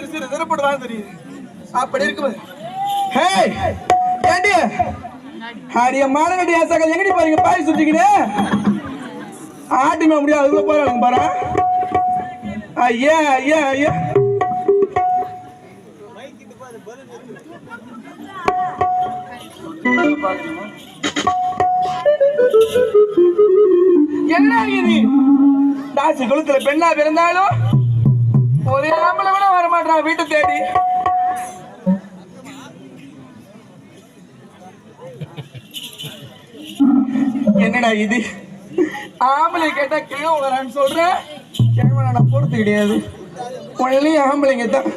கேட்டு சிறு சிறப்படுவான்னு தெரியுது. அப்படி இருக்கும்போது ஹே ஏண்டி ஹாரிய மானடி ஆசைகள் எங்கடி பாருங்க பாய் சுத்திக்கிட்டு ஆட்டிமே முடியாது அதுக்குள்ள போறாங்க பாரு. ஐயா ஐயா ஐயா என்ன இது தாசி குளத்துல பெண்ணா பிறந்தாலும் ஒரே ஆம்பளை கூட வர மாட்டான் வீட்டை தேடி. என்னடா இது ஆம்பளை கேட்டா கிழமை வரான்னு சொல்றேன். கிழமை நான் பொறுத்து கிடையாது ஒன்லி ஆம்பளைங்க தான்.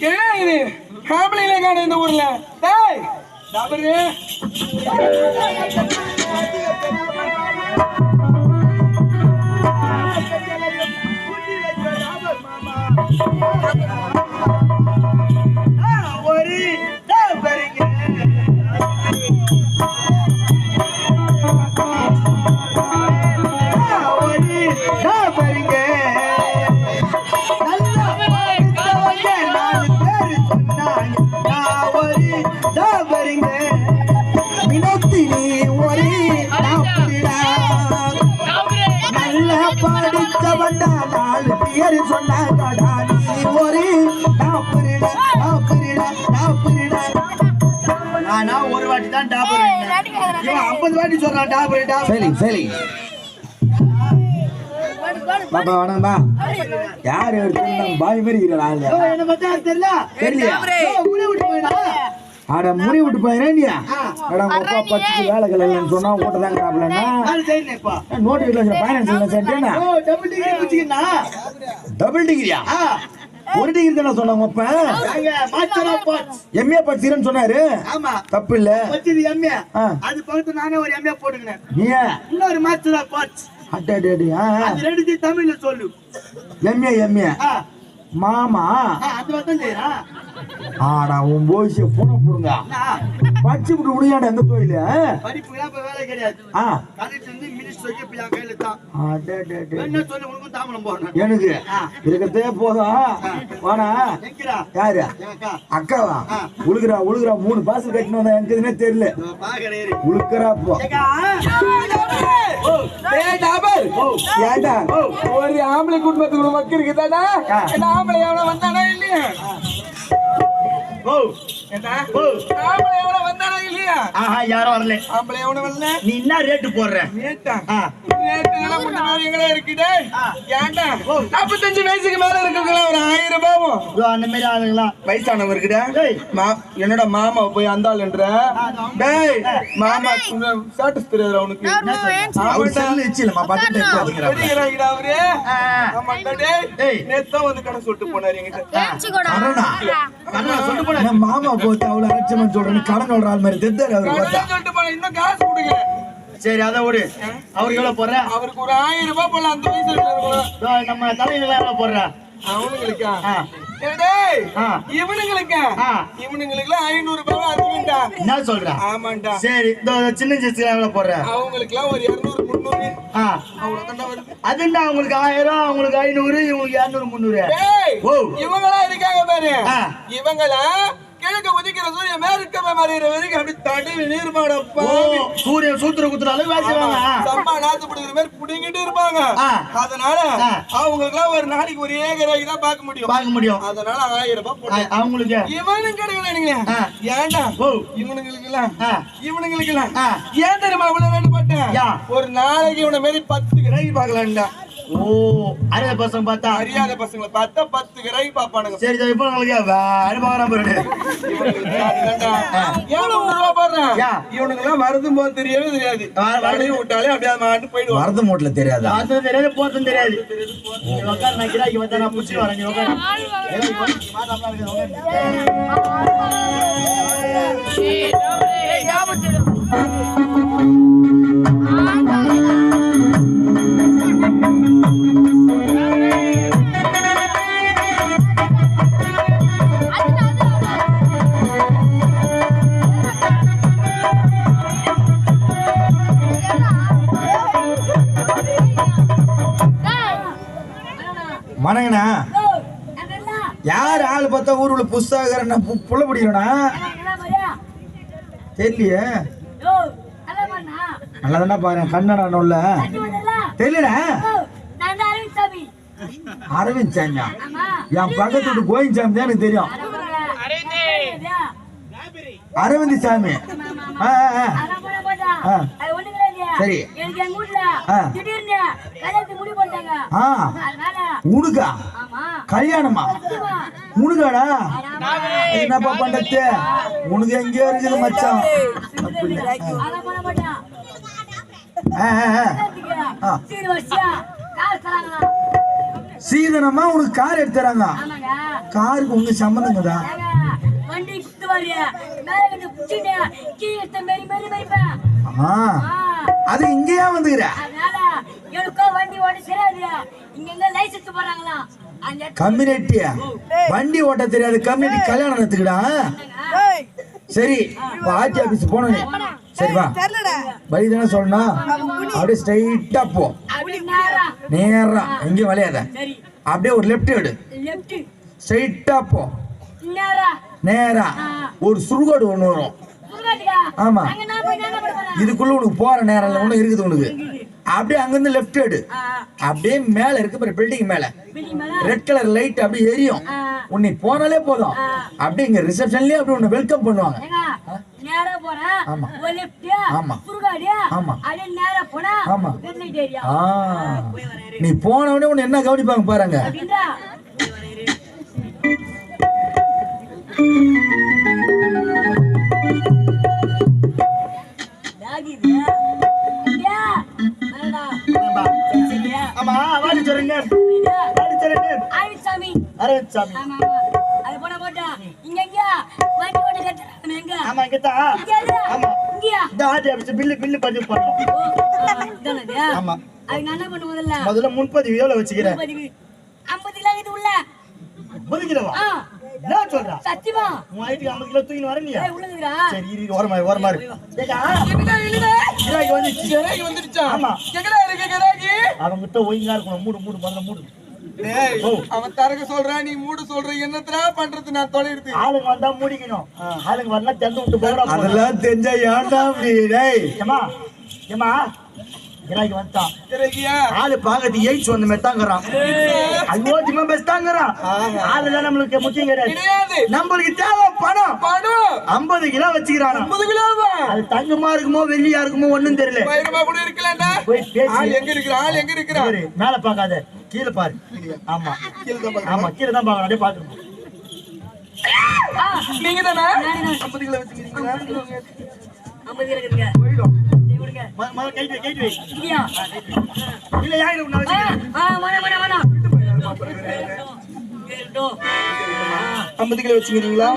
என்ன இது ஆம்பளைங்களே காணும் இந்த ஊர்ல. டேய் டாபரு ஒரு டாபருங்க ஒரு வாட்டி தான் டாபர் 50 வாட்டி சொல்றான் டாபர் டாபர். சரி சரி பாப்பா வணங்கம்மா. யார் பாய் மாதிரி அட முடி விட்டு போயிடா பச்சு வேலைகள் இல்லைன்னு சொன்னா ஓட்டதாங்க நோட்டு வீட்டுல பைனான்ஸ் டபுள் டிகிரியா ஒரு டிகிரி தானே சொன்னாங்க எம்ஏ படிச்சிருன்னு சொன்னாரு. தப்பு இல்ல அது பக்கத்து நானே ஒரு எம்ஏ போட்டுக்கிறேன். இன்னொரு மாஸ்டர் ஆஃப் ஆர்ட்ஸ் ரெண்டு தமிழ்ல சொல்லு. எம்ஏ எம்ஏ மாமா அது வந்து ஆடா உன் போய்ஸ் போன போடுங்க படிச்சு விட்டு முடியாட எந்த கோயில படிப்புலாம் இப்ப வேலை கிடையாது. கலெக்டர் வந்து மினிஸ்டர் இப்ப என் கையில தான். என்ன சொல்லு உனக்கு தாமலம் போறேன் எனக்கு இருக்கதே போதும். வாடா யாரு அக்காவா உழுகுறா உழுகுறா 3 பாசல் கட்டினு வந்தா எனக்குதுன்னே தெரியல உழுக்குறா. போ ஏண்டா ஒரு ஆம்பளை குடும்பத்துக்கு மக்கள் இருக்குதாடா ஆம்பளை எவ்வளவு வந்தானா இல்லையா யாரும் வரல ஆம்பளை எவனும் வரல. நீ என்ன ரேட்டு போடுற ஏன்டா 45 வயசுக்கு மேல இருக்குங்களா ஒரு 1000 ரூபாயும் அந்த மாதிரி ஆளுங்களா வயசானவங்க இருக்குடா. என்னோட மாமா போய் அந்த ஆளுன்ற மாமா ஸ்டேட்டஸ் தெரியாது அவனுக்கு வந்து கடை சொல்லிட்டு போனாரு மாமா போட்டு அவ்வளவு அலட்சியமா சொல்றேன் கடன் சொல்ற ஆள் மாதிரி தெரிந்தாரு அவரு இன்னும் காசு கொடுங்க. சரி அதை விடு. அவருக்கு எவ்வளவு போடுற? அவருக்கு ஒரு 1000 ரூபாய் போடலாம். அந்த வயசுல நம்ம தலைவர் எவ்வளவு போடுற? அவனுங்களுக்கா இவனுங்களுக்கு 500 ரூபாய் அதிகம்டா. என்ன சொல்ற? ஆமாண்டா. சரி சின்ன சின்ன எவ்வளவு போடுற? அவங்களுக்கு எல்லாம் ஒரு 200 300 அவ்வளவுதான் வருது. அதுண்டா அவங்களுக்கு 1000 அவங்களுக்கு 500 இவங்களுக்கு 200 300. இவங்களா இருக்காங்க பாரு இவங்களா கிழக்கு உதிக்கிற சூரியன் மேற்கமே மறைகிற வரைக்கும் அப்படி தடவி நீர்மாடப்பா சூரியன் சூத்திர குத்துற அளவு வாசிப்பாங்க. சம்பா நாத்து பிடிக்கிற மாதிரி புடிங்கிட்டு இருப்பாங்க. அதனால அவங்களுக்கு எல்லாம் ஒரு நாளைக்கு ஒரு ஏக்கராக்கி தான் பார்க்க முடியும். அதனால 1000 ரூபாய் அவங்களுக்கு இவனுக்கு கிடைக்கல. ஏன்டா இவனுங்களுக்கு எல்லாம் ஏன் தெரியுமா இவ்வளவு ரேட்டு போட்டேன்? ஒரு நாளைக்கு இவனை மாரி 10 கிராக்கி பார்க்கலாம்டா. ஓ அறியாத பசங்க பார்த்தா அறியாத பசங்களை பார்த்தா 10 கிராக்கி பாப்பானுங்க. சரி இப்போ உங்களுக்கு அனுபவம் பாருங்க. இவனுக்கு எல்லாம் மருந்து போது தெரியவே தெரியாது. வரையும் விட்டாலே அப்படியே மாட்டு போயிடுவான். மருந்து மூட்டில தெரியாது அது தெரியாது போதும் தெரியாது. உட்கார் நான் கிராக்கி வந்தா நான் புடிச்சு வரேன். மனங்கண்ணா யார் ஆள் பார்த்தா ஊருக்குள்ள புஸ்தக புள்ள பிடிக்கணும்னா தெரியலையே நல்லதானா பாரு கண்ணடானுல்ல தெரியல அரவிந்த் சாமியா என் பக்கத்து வீட்டு கோயின் சாமி தான் எனக்கு தெரியும் அரவிந்த் சாமி சரி உனக்கா கல்யாணமா உனக்காடா என்னப்பா பண்றது உனக்கு எங்கேயோ இருக்குது மச்சான் சீதனமா உனக்கு கார் எடுத்துறாங்க காருக்கு உங்க சம்பந்தங்கதா அது இங்கேயா வந்துக்கிற கம்யூனிட்டியா வண்டி ஓட்ட தெரியாது கம்யூனிட்டி கல்யாணம் நடத்துக்கடா சரி ஆட்சி ஆபீஸ் போனே சரி வா வழி தானே சொல்லணும் அப்படியே ஸ்ட்ரைட்டா போ நேரா எங்கேயும் வளையாத அப்படியே ஒரு லெஃப்ட் எடு ஸ்ட்ரைட்டா போ நேரா ஒரு சுருகோடு ஒண்ணு வரும் ஆமா இதுக்குள்ள உனக்கு போற நேரம் ஒண்ணு இருக்குது உனக்கு அப்படியே அங்கிருந்து லெஃப்ட் எடு அப்படியே மேல இருக்கு பில்டிங் மேல ரெட் கலர் லைட் அப்படியே எரியும் உன்னை போனாலே போதும் அப்படியே இங்க ரிசப்ஷன்லயே அப்படியே உன்னை வெல்கம் பண்ணுவாங்க நீ போன உடனே உன்னை என்ன கவனிப்பாங்க பாருங்க ஆமா வாடி சொல்றீங்க அரவிந்த் சாமி அது போட போடா இங்க எங்க வண்டி ஓட்ட கட்டறாங்க எங்க ஆமா இங்க தான் ஆமா இங்க இந்த ஆடி ஆபீஸ் பில்லு பதிவு பண்ணனும் இதனடா ஆமா அது நான் என்ன பண்ணுவதல்ல முதல்ல முன்பதிவு எவ்வளவு வச்சிக்கிறேன் 50 கிலோ இது உள்ள 50 கிலோவா என்ன சொல்றா சத்தியமா உன் ஐடி 50 கிலோ தூக்கிட்டு வரலையா ஏய் உள்ளதுடா சரி இரு ஓரமா டேடா கிராக்கி வந்துருச்சா ஆமா எங்கடா இருக்கு கிராக்கி அவங்க கிட்ட ஒயிங்கா இருக்கணும் மூடு முதல்ல மூடு டேய் அவன் தரக சொல்றான் நீ மூடு சொல்ற என்னத்தடா பண்றது நான் தொலைறது ஆளுங்க வந்தா மூடிக்கணும் ஆளுங்க வரல தந்து விட்டு போறா அதெல்லாம் தெரிஞ்சா ஏன்டா அப்படி டேய் ஏமா கிராக்கி வந்தான் கிராக்கியா ஆளு பாகதி எய்ட்ஸ் வந்து மெத்தாங்கறான் ஐயோ ஜிம்ம பெஸ்டாங்கறான் ஆளுல நமக்கு முக்கியம் கிடையாது நமக்கு தேவை பணம் 50 கிலோ வச்சிரானா 50 கிலோவா அது தங்கமா இருக்குமோ வெள்ளியா இருக்குமோ ஒண்ணும் தெரியல பைரமா கூட இருக்கலடா போய் பேசி ஆள் எங்க இருக்கறா மேல பார்க்காத கீழ பாரு ஆமா கீழ தான் பாக்கணும் அப்படியே பாத்துங்க நீங்க தானா 50 கிலோ வச்சிருக்கீங்க 50 கிலோ இருக்குங்க போய்டும் மாமா கைட்டு வை இங்கயா இல்ல யாரு உன்ன வச்சிருக்கீங்க மன 50 கிலோ வச்சிருக்கீங்களா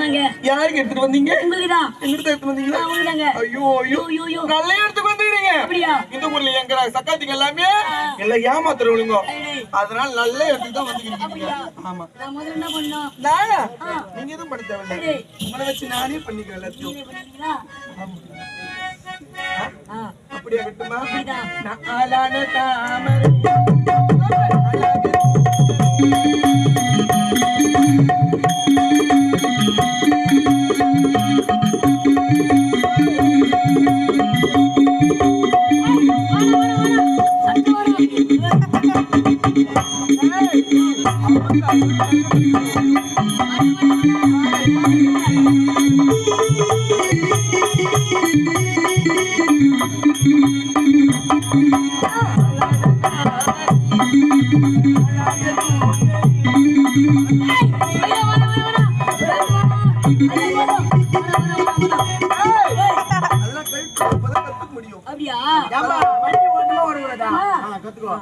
யாருக்கு எடுத்துட்டு வந்தீங்க உங்களுக்குதான் எங்க எடுத்துட்டு வந்தீங்களா அவங்கதாங்க ஐயோ நல்ல எடுத்துட்டு வந்தீங்க அப்படியே இந்த ஊர்ல எங்கடா சக்காத்திங்க எல்லாமே எல்லாம் ஏமாத்துறவங்க அதனால நல்ல எடுத்துட்டு தான் வந்தீங்க ஆமா நான் முதல்ல என்ன பண்ணோம் நானா நீங்க எதுவும் பண்ண தேவையில்லை உங்களை வச்சு நானே பண்ணிக்கிறேன் எல்லாத்தையும் அப்படியே விட்டுமா நான் ஆளான தாமரை கத்துக்கோ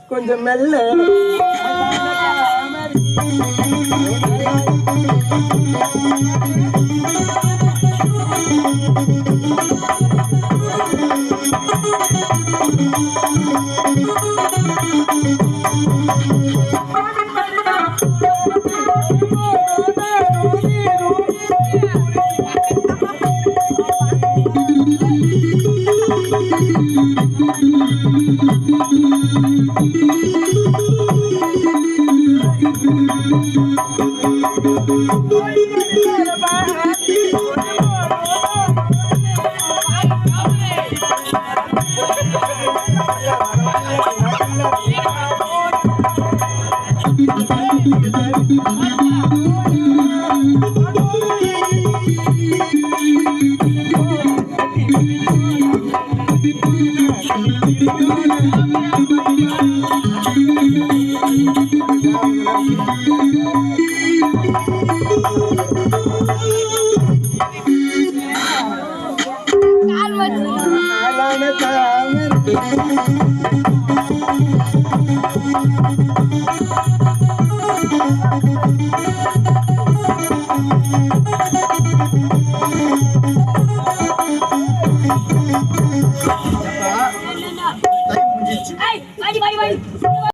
கொஞ்சம் மெல்ல